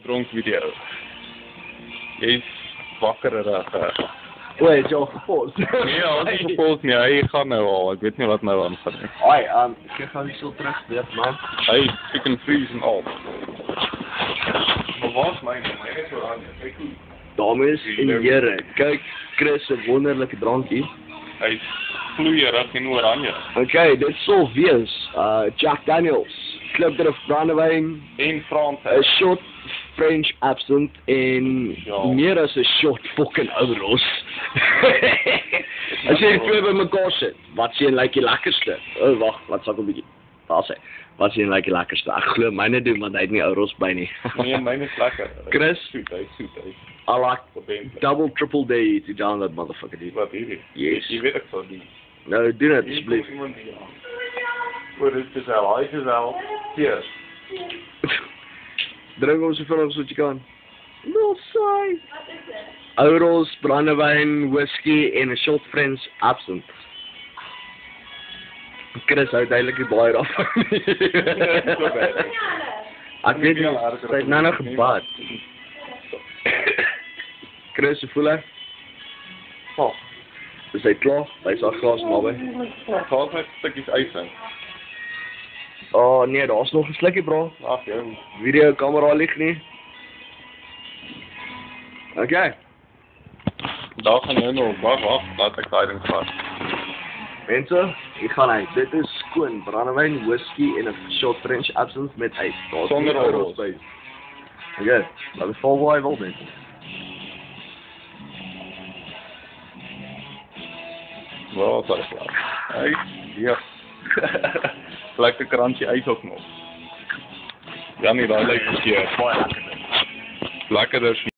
dronk video. Jy's wakkerig. O, het jy al gepos? Nee, ons het gepos nie, hy gaan nou al, ek weet nie wat nou aangaan nie. Hoi, ek gee gou so terug weer, man. Hy chicken freeze en al. Maar waar is myne? Myne is oranje, kyk hoe. Dames en here, kyk Chris se wonderlike drankie. Hy gloeierig en oranje. Okay, dit sal wees Jack Daniels, Klipdrift brandewyn En Frans, 'n shot French absinthe en meer as 'n shot fucking Ouros. As jy die twee bymekaar sit, wat sien lyk die lekkerste? O, wag, wat sal ek 'n bietjie. Daar sê. Wat sien lyk die lekkerste? Ek glo myne doen want hy het nie Ouros by nie. Nee, myne is lekker. Chris, Soet, hy. I like double triple day to down that motherfucker dude. Wat hierdie? Yes. Jy weet ek sal die. Nou, doen dit asseblief. Voor dit is al, hy is al. Cheers. Drink ons soveel as wat jy kan. No saai. Ouros, brandewyn, whisky en 'n shot French absinthe. Chris hou duidelik nie baie daarvan nie. Ek weet nie, sy het nou nog gebad. Chris, hoe voel hy? Oh. Is hy klaar? Hy is al glas naby. Gaan net stukkies ys in. Oh nee, daar's nog 'n slukkie bro. Ag jou. Video kamera lig nie. Okay. Daar gaan jy nou, wag, laat ek daai ding vat. Mense, ek gaan uit. Dit is skoon brandewyn, whisky en 'n shot French absinthe met ys. Sonder Ouros by. Okay, laat ons vol waar hy wil wees. Wel, dat is klaar. Ys, ja. Lekker crunchy ys ook nog. Ja, nee, daai lyk baie lekker. Lekkerder.